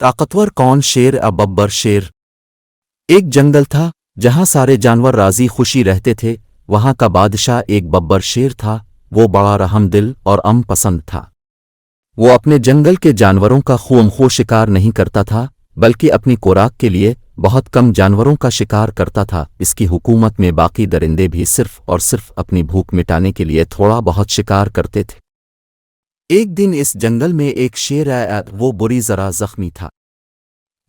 ताकतवर कौन शेर अ बब्बर शेर। एक जंगल था जहां सारे जानवर राजी खुशी रहते थे। वहां का बादशाह एक बब्बर शेर था। वो बड़ा रहमदिल और पसंद था। वो अपने जंगल के जानवरों का खूमखो शिकार नहीं करता था, बल्कि अपनी खुराक के लिए बहुत कम जानवरों का शिकार करता था। इसकी हुकूमत में बाकी दरिंदे भी सिर्फ और सिर्फ अपनी भूख मिटाने के लिए थोड़ा बहुत शिकार करते थे। एक दिन इस जंगल में एक शेर आया। वो बुरी जरा जख्मी था।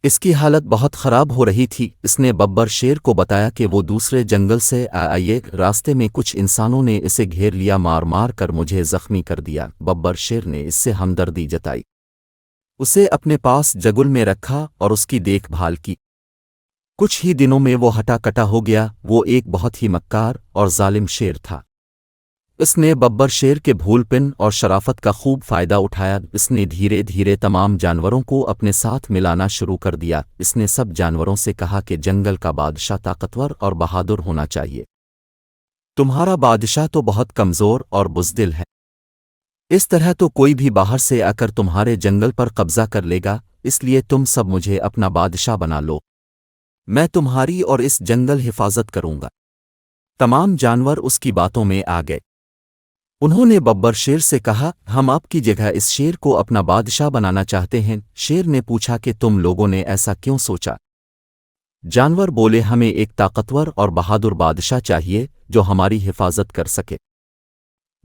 इसकी हालत बहुत खराब हो रही थी। इसने बब्बर शेर को बताया कि वो दूसरे जंगल से आए। रास्ते में कुछ इंसानों ने इसे घेर लिया, मार मार कर मुझे जख्मी कर दिया। बब्बर शेर ने इससे हमदर्दी जताई, उसे अपने पास जगुल में रखा और उसकी देखभाल की। कुछ ही दिनों में वो हटा कटा हो गया। वो एक बहुत ही मक्कार और जालिम शेर था। इसने बब्बर शेर के भूलपिन और शराफत का खूब फायदा उठाया। इसने धीरे धीरे तमाम जानवरों को अपने साथ मिलाना शुरू कर दिया। इसने सब जानवरों से कहा कि जंगल का बादशाह ताकतवर और बहादुर होना चाहिए। तुम्हारा बादशाह तो बहुत कमज़ोर और बुज़दिल है। इस तरह तो कोई भी बाहर से आकर तुम्हारे जंगल पर कब्जा कर लेगा। इसलिए तुम सब मुझे अपना बादशाह बना लो। मैं तुम्हारी और इस जंगल हिफाजत करूंगा। तमाम जानवर उसकी बातों में आ गए। उन्होंने बब्बर शेर से कहा, हम आपकी जगह इस शेर को अपना बादशाह बनाना चाहते हैं। शेर ने पूछा कि तुम लोगों ने ऐसा क्यों सोचा। जानवर बोले, हमें एक ताकतवर और बहादुर बादशाह चाहिए जो हमारी हिफाजत कर सके।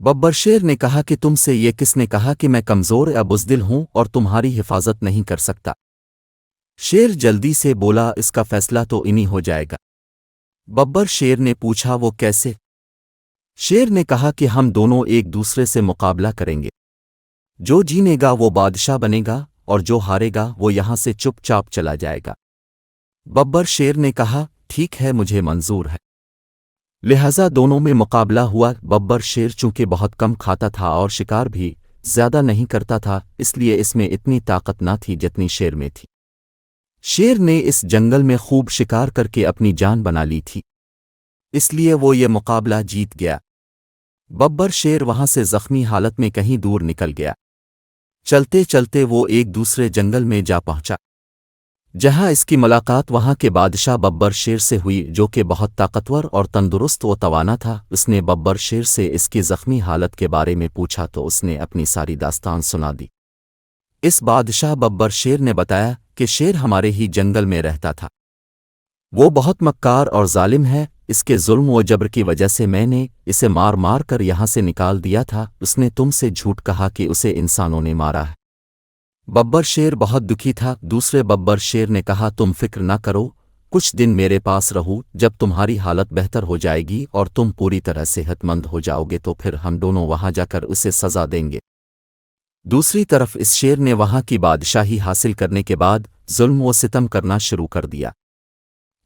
बब्बर शेर ने कहा कि तुमसे ये किसने कहा कि मैं कमज़ोर या बुज़दिल हूं और तुम्हारी हिफाजत नहीं कर सकता। शेर जल्दी से बोला, इसका फैसला तो इन्हीं हो जाएगा। बब्बर शेर ने पूछा, वो कैसे। शेर ने कहा कि हम दोनों एक दूसरे से मुकाबला करेंगे। जो जीनेगा वो बादशाह बनेगा और जो हारेगा वो यहां से चुपचाप चला जाएगा। बब्बर शेर ने कहा, ठीक है, मुझे मंजूर है। लिहाजा दोनों में मुकाबला हुआ। बब्बर शेर चूंकि बहुत कम खाता था और शिकार भी ज्यादा नहीं करता था, इसलिए इसमें इतनी ताकत न थी जितनी शेर में थी। शेर ने इस जंगल में खूब शिकार करके अपनी जान बना ली थी, इसलिए वो ये मुकाबला जीत गया। बब्बर शेर वहां से जख्मी हालत में कहीं दूर निकल गया। चलते चलते वो एक दूसरे जंगल में जा पहुंचा, जहां इसकी मुलाकात वहां के बादशाह बब्बर शेर से हुई, जो कि बहुत ताकतवर और तंदुरुस्त व तवाना था। उसने बब्बर शेर से इसकी जख्मी हालत के बारे में पूछा तो उसने अपनी सारी दास्तान सुना दी। इस बादशाह बब्बर शेर ने बताया कि शेर हमारे ही जंगल में रहता था। वो बहुत मक्कार और जालिम है। इसके जुल्म व जबर की वजह से मैंने इसे मार मार कर यहां से निकाल दिया था। उसने तुमसे झूठ कहा कि उसे इंसानों ने मारा है। बब्बर शेर बहुत दुखी था। दूसरे बब्बर शेर ने कहा, तुम फिक्र ना करो, कुछ दिन मेरे पास रहो। जब तुम्हारी हालत बेहतर हो जाएगी और तुम पूरी तरह सेहतमंद हो जाओगे तो फिर हम दोनों वहां जाकर उसे सजा देंगे। दूसरी तरफ इस शेर ने वहां की बादशाही हासिल करने के बाद जुल्म व सितम करना शुरू कर दिया।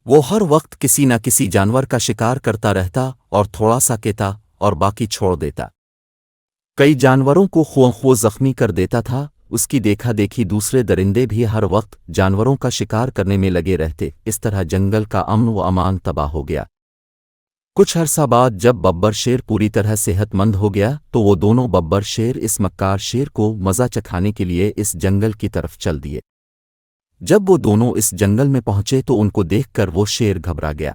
वो हर वक्त किसी न किसी जानवर का शिकार करता रहता और थोड़ा सा केता और बाकी छोड़ देता। कई जानवरों को खो जख्मी कर देता था। उसकी देखा देखी दूसरे दरिंदे भी हर वक्त जानवरों का शिकार करने में लगे रहते। इस तरह जंगल का अमन व अमान तबाह हो गया। कुछ अरसा बाद जब बब्बर शेर पूरी तरह सेहतमंद हो गया तो वो दोनों बब्बर शेर इस मक्कार शेर को मज़ा चखाने के लिए इस जंगल की तरफ चल दिए। जब वो दोनों इस जंगल में पहुंचे तो उनको देखकर वो शेर घबरा गया।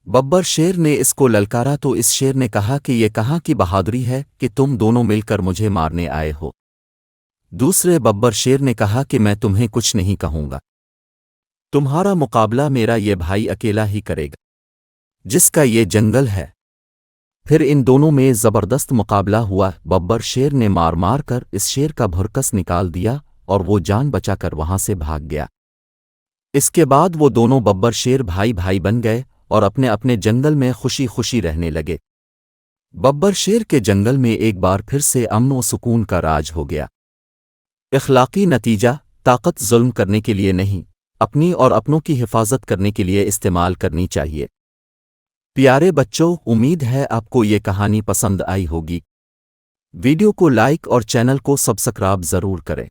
बब्बर शेर ने इसको ललकारा तो इस शेर ने कहा कि ये कहाँ की बहादुरी है कि तुम दोनों मिलकर मुझे मारने आए हो। दूसरे बब्बर शेर ने कहा कि मैं तुम्हें कुछ नहीं कहूंगा, तुम्हारा मुकाबला मेरा ये भाई अकेला ही करेगा, जिसका ये जंगल है। फिर इन दोनों में जबरदस्त मुकाबला हुआ। बब्बर शेर ने मार मार कर इस शेर का भुरकस निकाल दिया और वो जान बचाकर वहां से भाग गया। इसके बाद वो दोनों बब्बर शेर भाई भाई बन गए और अपने अपने जंगल में खुशी खुशी रहने लगे। बब्बर शेर के जंगल में एक बार फिर से अमन व सुकून का राज हो गया। इखलाकी नतीजा, ताकत जुल्म करने के लिए नहीं, अपनी और अपनों की हिफाजत करने के लिए इस्तेमाल करनी चाहिए। प्यारे बच्चों, उम्मीद है आपको ये कहानी पसंद आई होगी। वीडियो को लाइक और चैनल को सब्सक्राइब ज़रूर करें।